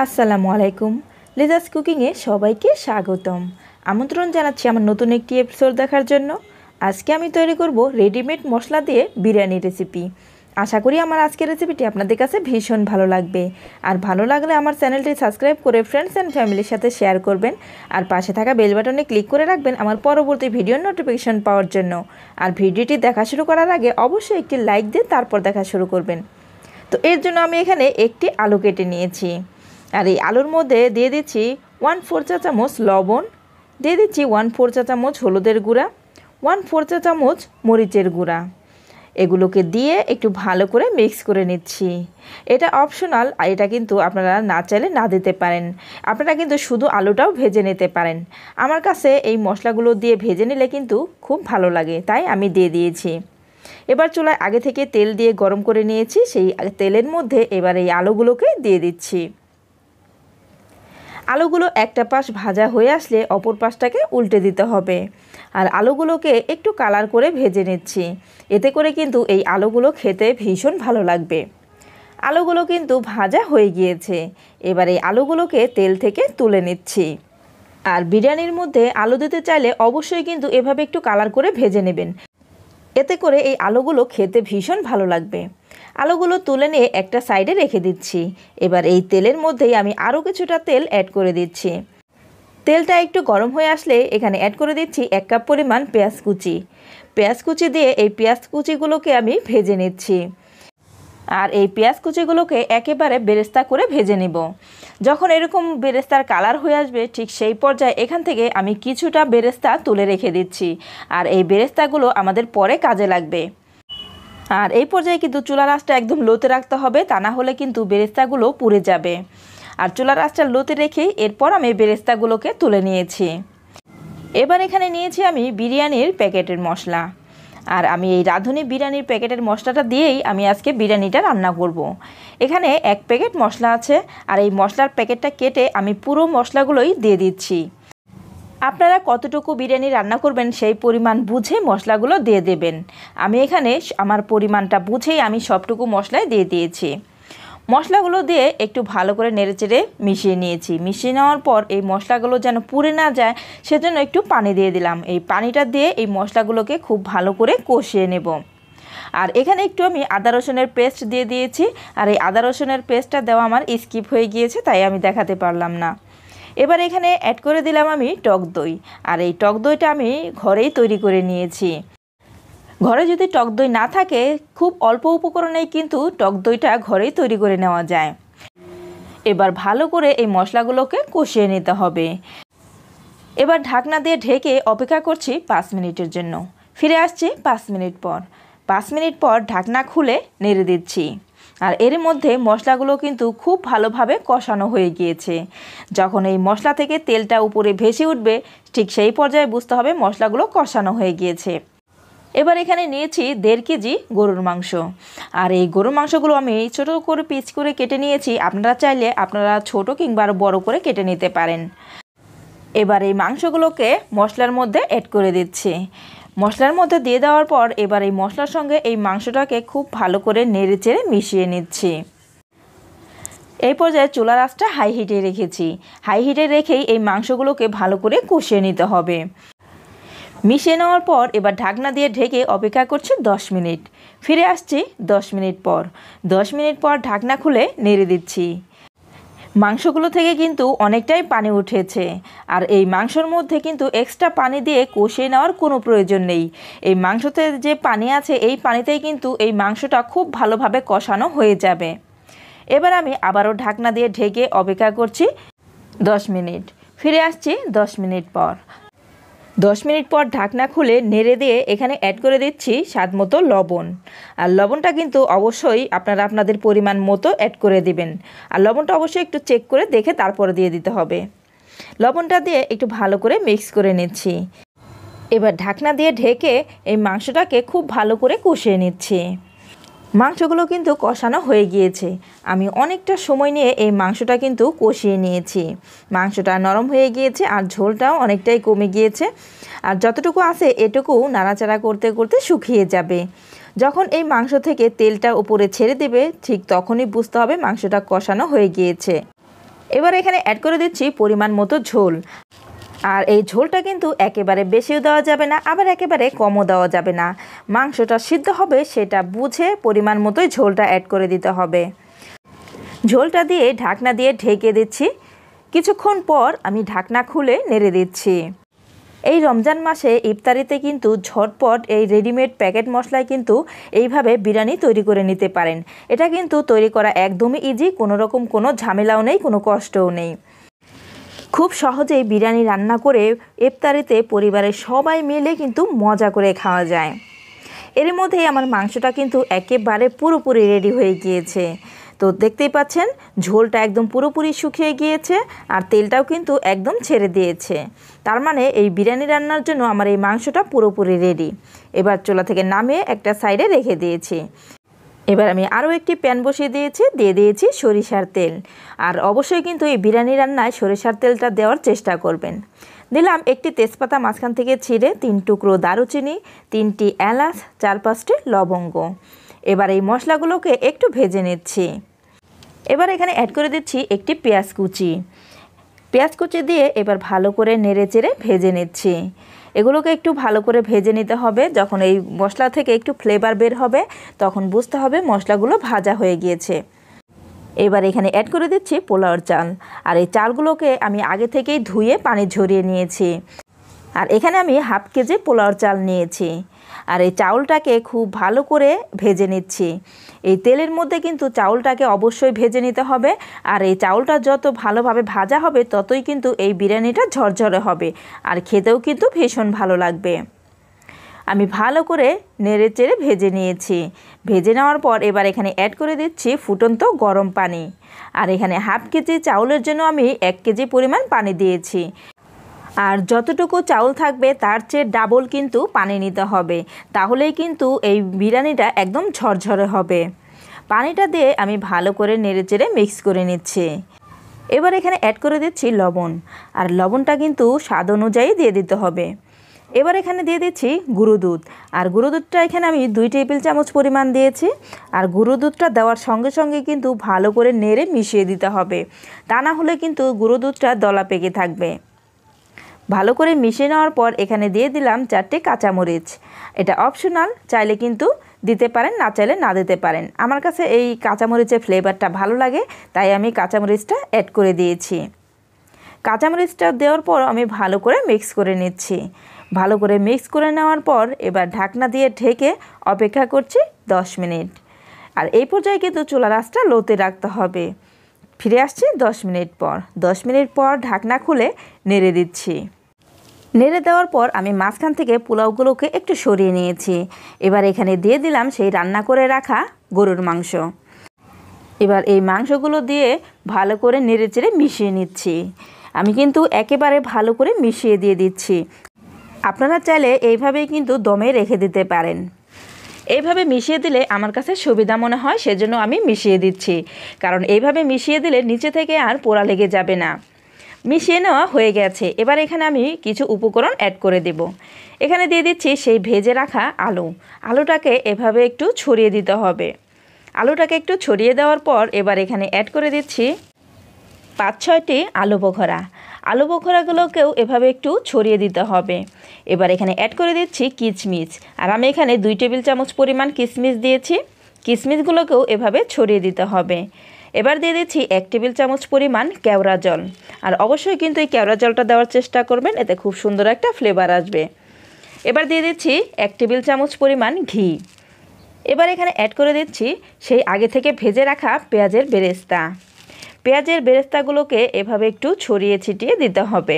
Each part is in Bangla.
আসসালামু আলাইকুম। লিজাস কুকিংয়ে সবাইকে স্বাগতম। আমন্ত্রণ জানাচ্ছি আমার নতুন একটি এপিসোড দেখার জন্য। আজকে আমি তৈরি করব রেডিমেড মশলা দিয়ে বিরিয়ানি রেসিপি। আশা করি আমার আজকের রেসিপিটি আপনাদের কাছে ভীষণ ভালো লাগবে। আর ভালো লাগলে আমার চ্যানেলটি সাবস্ক্রাইব করে ফ্রেন্ডস অ্যান্ড ফ্যামিলির সাথে শেয়ার করবেন। আর পাশে থাকা বেল বাটনে ক্লিক করে রাখবেন আমার পরবর্তী ভিডিওর নোটিফিকেশন পাওয়ার জন্য। আর ভিডিওটি দেখা শুরু করার আগে অবশ্যই একটি লাইক দিয়ে তারপর দেখা শুরু করবেন। তো এর জন্য আমি এখানে একটি আলু কেটে নিয়েছি। আর এই আলুর মধ্যে দিয়ে দিচ্ছি 1/4 চা চামচ লবণ, দিয়ে দিচ্ছি 1/4 চা চামচ হলুদের গুঁড়া, 1/4 চা চামচ মরিচের গুঁড়া। এগুলোকে দিয়ে একটু ভালো করে মিক্স করে নিচ্ছি। এটা অপশনাল, এটা কিন্তু আপনারা না চাইলে না দিতে পারেন। আপনারা কিন্তু শুধু আলুটাও ভেজে নিতে পারেন। আমার কাছে এই মশলাগুলো দিয়ে ভেজে নিলে কিন্তু খুব ভালো লাগে, তাই আমি দিয়ে দিয়েছি। এবার চুলায় আগে থেকে তেল দিয়ে গরম করে নিয়েছি। সেই তেলের মধ্যে এবার এই আলুগুলোকে দিয়ে দিচ্ছি। আলুগুলো একটা পাশ ভাজা হয়ে আসলে অপর পাশটাকে উল্টে দিতে হবে। আর আলুগুলোকে একটু কালার করে ভেজে নিচ্ছি। এতে করে কিন্তু এই আলুগুলো খেতে ভীষণ ভালো লাগবে। আলুগুলো কিন্তু ভাজা হয়ে গিয়েছে। এবার এই আলুগুলোকে তেল থেকে তুলে নিচ্ছি। আর বিরিয়ানির মধ্যে আলু দিতে চাইলে অবশ্যই কিন্তু এভাবে একটু কালার করে ভেজে নেবেন। এতে করে এই আলুগুলো খেতে ভীষণ ভালো লাগবে। আলুগুলো তুলে নিয়ে একটা সাইডে রেখে দিচ্ছি। এবার এই তেলের মধ্যেই আমি আরও কিছুটা তেল অ্যাড করে দিচ্ছি। তেলটা একটু গরম হয়ে আসলে এখানে অ্যাড করে দিচ্ছি 1 কাপ পরিমাণ পেঁয়াজ কুচি। পেঁয়াজ কুচি দিয়ে এই পেঁয়াজ কুচিগুলোকে আমি ভেজে নিচ্ছি। আর এই পেঁয়াজ কুচিগুলোকে একেবারে বেরেস্তা করে ভেজে নিব। যখন এরকম বেরেস্তার কালার হয়ে আসবে ঠিক সেই পর্যায়ে এখান থেকে আমি কিছুটা বেরেস্তা তুলে রেখে দিচ্ছি। আর এই বেরেস্তাগুলো আমাদের পরে কাজে লাগবে। আর এই পর্যায়ে কিন্তু চুলার আঁচটা একদম লোতে রাখতে হবে, তা না হলে কিন্তু বেরেস্তাগুলো পুড়ে যাবে। আর চুলার আঁচটা লোতে রেখেই এরপর আমি বেরেস্তাগুলোকে তুলে নিয়েছি। এবার এখানে নিয়েছি আমি বিরিয়ানির প্যাকেটের মশলা। আর আমি এই রাঁধুনি বিরিয়ানির প্যাকেটের মশলাটা দিয়েই আমি আজকে বিরিয়ানিটা রান্না করব। এখানে 1 প্যাকেট মশলা আছে। আর এই মশলার প্যাকেটটা কেটে আমি পুরো মশলাগুলোই দিয়ে দিচ্ছি। আপনারা কতটুকু বিরিয়ানি রান্না করবেন সেই পরিমাণ বুঝে মশলাগুলো দিয়ে দেবেন। আমি এখানে আমার পরিমাণটা বুঝেই আমি সবটুকু মশলাই দিয়ে দিয়েছি। মশলাগুলো দিয়ে একটু ভালো করে নেড়েচেড়ে মিশিয়ে নিয়েছি। মিশিয়ে নেওয়ার পর এই মশলাগুলো যেন পুড়ে না যায় সেজন্য একটু পানি দিয়ে দিলাম। এই পানিটা দিয়ে এই মশলাগুলোকে খুব ভালো করে কষিয়ে নেব। আর এখানে একটু আমি আদা রসুনের পেস্ট দিয়ে দিয়েছি। আর এই আদা রসুনের পেস্টটা দেওয়া আমার স্কিপ হয়ে গিয়েছে, তাই আমি দেখাতে পারলাম না। এবার এখানে অ্যাড করে দিলাম আমি টক দই। আর এই টক দইটা আমি ঘরেই তৈরি করে নিয়েছি। ঘরে যদি টক দই না থাকে খুব অল্প উপকরণেই কিন্তু টক দইটা ঘরেই তৈরি করে নেওয়া যায়। এবার ভালো করে এই মশলাগুলোকে কষিয়ে নিতে হবে। এবার ঢাকনা দিয়ে ঢেকে অপেক্ষা করছি 5 মিনিটের জন্য। ফিরে আসছি 5 মিনিট পর। 5 মিনিট পর ঢাকনা খুলে নেড়ে দিচ্ছি। আর এর মধ্যে মশলাগুলো কিন্তু খুব ভালোভাবে কষানো হয়ে গিয়েছে। যখন এই মশলা থেকে তেলটা উপরে ভেসে উঠবে ঠিক সেই পর্যায়ে বুঝতে হবে মশলাগুলো কষানো হয়ে গিয়েছে। এবার এখানে নিয়েছি 1.5 কেজি গরুর মাংস। আর এই গরুর মাংসগুলো আমি ছোটো করে পিস করে কেটে নিয়েছি। আপনারা চাইলে আপনারা ছোট কিংবা বড় করে কেটে নিতে পারেন। এবার এই মাংসগুলোকে মশলার মধ্যে অ্যাড করে দিচ্ছি। মশলার মধ্যে দিয়ে দেওয়ার পর এবার এই মশলার সঙ্গে এই মাংসটাকে খুব ভালো করে নেড়েচেড়ে মিশিয়ে নিচ্ছি। এই পর্যায়ে চুলার আঁচটা হাই হিটে রেখেছি। হাই হিটে রেখেই এই মাংসগুলোকে ভালো করে কষিয়ে নিতে হবে। মিশিয়ে নেওয়ার পর এবার ঢাকনা দিয়ে ঢেকে অপেক্ষা করছি 10 মিনিট। ফিরে আসছি 10 মিনিট পর। 10 মিনিট পর ঢাকনা খুলে নেড়ে দিচ্ছি। মাংসগুলো থেকে কিন্তু অনেকটাই পানি উঠেছে। আর এই মাংসর মধ্যে কিন্তু এক্সট্রা পানি দিয়ে কষিয়ে নেওয়ার কোনো প্রয়োজন নেই। এই মাংসতে যে পানি আছে এই পানিতেই কিন্তু এই মাংসটা খুব ভালোভাবে কষানো হয়ে যাবে। এবার আমি আবারও ঢাকনা দিয়ে ঢেকে অপেক্ষা করছি 10 মিনিট। ফিরে আসছি 10 মিনিট পর। 10 মিনিট পর ঢাকনা খুলে নেড়ে দিয়ে এখানে অ্যাড করে দিচ্ছি স্বাদমতো লবণ। আর লবণটা কিন্তু অবশ্যই আপনারা আপনাদের পরিমাণ মতো অ্যাড করে দিবেন। আর লবণটা অবশ্যই একটু চেক করে দেখে তারপরে দিয়ে দিতে হবে। লবণটা দিয়ে একটু ভালো করে মিক্স করে নিচ্ছি। এবার ঢাকনা দিয়ে ঢেকে এই মাংসটাকে খুব ভালো করে কষিয়ে নিচ্ছি। মাংসগুলো কিন্তু কষানো হয়ে গিয়েছে। আমি অনেকটা সময় নিয়ে এই মাংসটা কিন্তু কষিয়ে নিয়েছি। মাংসটা নরম হয়ে গিয়েছে আর ঝোলটাও অনেকটাই কমে গিয়েছে। আর যতটুকু আছে এটুকু নাড়াচাড়া করতে করতে শুকিয়ে যাবে। যখন এই মাংস থেকে তেলটা উপরে ছেড়ে দেবে ঠিক তখনই বুঝতে হবে মাংসটা কষানো হয়ে গিয়েছে। এবার এখানে অ্যাড করে দিচ্ছি পরিমাণ মতো ঝোল। আর এই ঝোলটা কিন্তু একেবারে বেশিও দেওয়া যাবে না, আবার একেবারে কমও দেওয়া যাবে না। মাংসটা সিদ্ধ হবে সেটা বুঝে পরিমাণ মতোই ঝোলটা অ্যাড করে দিতে হবে। ঝোলটা দিয়ে ঢাকনা দিয়ে ঢেকে দিচ্ছি। কিছুক্ষণ পর আমি ঢাকনা খুলে নেড়ে দিচ্ছি। এই রমজান মাসে ইফতারিতে কিন্তু ঝটপট এই রেডিমেড প্যাকেট মশলায় কিন্তু এইভাবে বিরিয়ানি তৈরি করে নিতে পারেন। এটা কিন্তু তৈরি করা একদমই ইজি, কোনো রকম কোনো ঝামেলাও নেই, কোনো কষ্টও নেই। খুব সহজেই বিরিয়ানি রান্না করে ইফতারিতে পরিবারের সবাই মিলে কিন্তু মজা করে খাওয়া যায়। এর মধ্যেই আমার মাংসটা কিন্তু একেবারে পুরোপুরি রেডি হয়ে গিয়েছে। তো দেখতেই পাচ্ছেন ঝোলটা একদম পুরোপুরি শুকিয়ে গিয়েছে আর তেলটাও কিন্তু একদম ছেড়ে দিয়েছে। তার মানে এই বিরিয়ানি রান্নার জন্য আমার এই মাংসটা পুরোপুরি রেডি। এবার চুলা থেকে নামিয়ে একটা সাইডে রেখে দিয়েছি। এবার আমি আরও একটি প্যান বসিয়ে দিয়ে দিয়েছি সরিষার তেল। আর অবশ্যই কিন্তু এই বিরিয়ানি রান্নায় সরিষার তেলটা দেওয়ার চেষ্টা করবেন। দিলাম একটি তেজপাতা মাঝখান থেকে ছিঁড়ে, 3 টুকরো দারুচিনি, 3টি এলাচ, 4-5টি লবঙ্গ। এবার এই মশলাগুলোকে একটু ভেজে নিচ্ছি। এবার এখানে অ্যাড করে দিচ্ছি একটি পেঁয়াজ কুচি। পেঁয়াজ কুচি দিয়ে এবার ভালো করে নেড়ে চেড়ে ভেজে নিচ্ছি। এগুলোকে একটু ভালো করে ভেজে নিতে হবে। যখন এই মশলা থেকে একটু ফ্লেভার বের হবে তখন বুঝতে হবে মশলাগুলো ভাজা হয়ে গিয়েছে। এবার এখানে অ্যাড করে দিচ্ছি পোলাওর চাল। আর এই চালগুলোকে আমি আগে থেকেই ধুয়ে পানি ঝরিয়ে নিয়েছি। আর এখানে আমি 1/2 কেজি পোলাওর চাল নিয়েছি। আর এই চাউলটাকে খুব ভালো করে ভেজে নিচ্ছি। এই তেলের মধ্যে কিন্তু চাউলটাকে অবশ্যই ভেজে নিতে হবে। আর এই চাউলটা যত ভালোভাবে ভাজা হবে ততই কিন্তু এই বিরিয়ানিটা ঝরঝরে হবে আর খেতেও কিন্তু ভীষণ ভালো লাগবে। আমি ভালো করে নেড়ে চেড়ে ভেজে নিয়েছি। ভেজে নেওয়ার পর এবার এখানে অ্যাড করে দিচ্ছি ফুটন্ত গরম পানি। আর এখানে 1/2 কেজি চাউলের জন্য আমি 1 কেজি পরিমাণ পানি দিয়েছি। আর যতটুকু চাউল থাকবে তার চেয়ে ডাবল কিন্তু পানি নিতে হবে, তাহলেই কিন্তু এই বিরিয়ানিটা একদম ঝরঝরে হবে। পানিটা দিয়ে আমি ভালো করে নেড়েচেড়ে মিক্স করে নিচ্ছি। এবার এখানে অ্যাড করে দিচ্ছি লবণ। আর লবণটা কিন্তু স্বাদ অনুযায়ী দিয়ে দিতে হবে। এবার এখানে দিয়ে দিচ্ছি গুঁড়ো দুধ। আর গুঁড়ো দুধটা এখানে আমি 2 টেবিল চামচ পরিমাণ দিয়েছি। আর গুঁড়ো দুধটা দেওয়ার সঙ্গে সঙ্গে কিন্তু ভালো করে নেড়ে মিশিয়ে দিতে হবে, তা না হলে কিন্তু গুঁড়ো দুধটা দলা পেকে থাকবে। ভালো করে মিশিয়ে নেওয়ার পর এখানে দিয়ে দিলাম 4টি কাঁচামরিচ। এটা অপশনাল, চাইলে কিন্তু দিতে পারেন, না চাইলে না দিতে পারেন। আমার কাছে এই কাঁচামরিচের ফ্লেভারটা ভালো লাগে, তাই আমি কাঁচামরিচটা অ্যাড করে দিয়েছি। কাঁচামরিচটা দেওয়ার পর আমি ভালো করে মিক্স করে নিচ্ছি। ভালো করে মিক্স করে নেওয়ার পর এবার ঢাকনা দিয়ে ঢেকে অপেক্ষা করছি 10 মিনিট। আর এই পর্যায়ে কিন্তু চুলার আঁচটা লোতে রাখতে হবে। ফিরে আসছি 10 মিনিট পর। 10 মিনিট পর ঢাকনা খুলে নেড়ে দিচ্ছি। নেড়ে দেওয়ার পর আমি মাঝখান থেকে পোলাওগুলোকে একটু সরিয়ে নিয়েছি। এবার এখানে দিয়ে দিলাম সেই রান্না করে রাখা গরুর মাংস। এবার এই মাংসগুলো দিয়ে ভালো করে নেড়েচেড়ে মিশিয়ে নিচ্ছি। আমি কিন্তু একেবারে ভালো করে মিশিয়ে দিয়ে দিচ্ছি। আপনারা চাইলে এইভাবেই কিন্তু দমে রেখে দিতে পারেন। এইভাবে মিশিয়ে দিলে আমার কাছে সুবিধা মনে হয়, সেজন্য আমি মিশিয়ে দিচ্ছি। কারণ এইভাবে মিশিয়ে দিলে নিচে থেকে আর পোড়া লেগে যাবে না। মিশিয়ে নেওয়া হয়ে গেছে। এবার এখানে আমি কিছু উপকরণ অ্যাড করে দেব। এখানে দিয়ে দিচ্ছি সেই ভেজে রাখা আলু। আলুটাকে এভাবে একটু ছড়িয়ে দিতে হবে। আলুটাকে একটু ছড়িয়ে দেওয়ার পর এবার এখানে অ্যাড করে দিচ্ছি 5-6টি আলু বোখরা। আলু বোখরাগুলোকেও এভাবে একটু ছড়িয়ে দিতে হবে। এবার এখানে অ্যাড করে দিচ্ছি কিশমিশ। আর আমি এখানে 2 টেবিল চামচ পরিমাণ কিশমিশ দিয়েছি। কিশমিশগুলোকেও এভাবে ছড়িয়ে দিতে হবে। এবার দিয়ে দিচ্ছি 1 টেবিল চামচ পরিমাণ কেওড়া জল। আর অবশ্যই কিন্তু এই কেওড়া জলটা দেওয়ার চেষ্টা করবেন, এতে খুব সুন্দর একটা ফ্লেভার আসবে। এবার দিয়ে দিচ্ছি 1 টেবিল চামচ পরিমাণ ঘি। এবার এখানে অ্যাড করে দিচ্ছি সেই আগে থেকে ভেজে রাখা পেঁয়াজের বেরেস্তা। পেঁয়াজের বেরেস্তাগুলোকে এভাবে একটু ছড়িয়ে ছিটিয়ে দিতে হবে।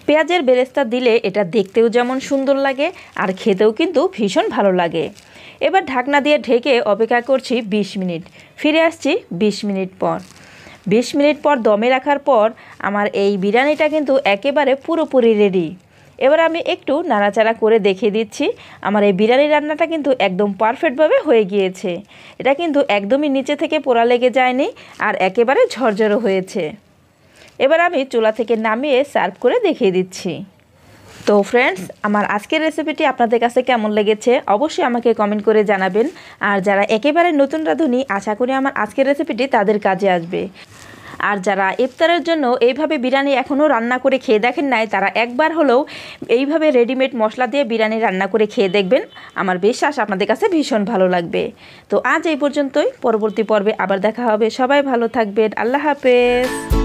পেঁয়াজের বেরেস্তা দিলে এটা দেখতেও যেমন সুন্দর লাগে আর খেতেও কিন্তু ভীষণ ভালো লাগে। এবার ঢাকনা দিয়ে ঢেকে অপেক্ষা করছি 20 মিনিট। ফিরে আসছি 20 মিনিট পর। 20 মিনিট পর দমে রাখার পর আমার এই বিরিয়ানিটা কিন্তু একেবারে পুরোপুরি রেডি। এবার আমি একটু নাড়াচাড়া করে দেখিয়ে দিচ্ছি। আমার এই বিরিয়ানি রান্নাটা কিন্তু একদম পারফেক্টভাবে হয়ে গিয়েছে। এটা কিন্তু একদমই নিচে থেকে পোড়া লেগে যায়নি আর একেবারে ঝরঝরে হয়েছে। এবার আমি চুলা থেকে নামিয়ে সার্ভ করে দেখিয়ে দিচ্ছি। তো ফ্রেন্ডস, আমার আজকের রেসিপিটি আপনাদের কাছে কেমন লেগেছে অবশ্যই আমাকে কমেন্ট করে জানাবেন। আর যারা একেবারে নতুন রাঁধুনি, আশা করি আমার আজকের রেসিপিটি তাদের কাজে আসবে। আর যারা ইফতারের জন্য এইভাবে বিরিয়ানি এখনও রান্না করে খেয়ে দেখেন নাই, তারা একবার হলেও এইভাবে রেডিমেড মশলা দিয়ে বিরিয়ানি রান্না করে খেয়ে দেখবেন। আমার বিশ্বাস আপনাদের কাছে ভীষণ ভালো লাগবে। তো আজ এই পর্যন্তই, পরবর্তী পর্বে আবার দেখা হবে। সবাই ভালো থাকবেন। আল্লাহ হাফেজ।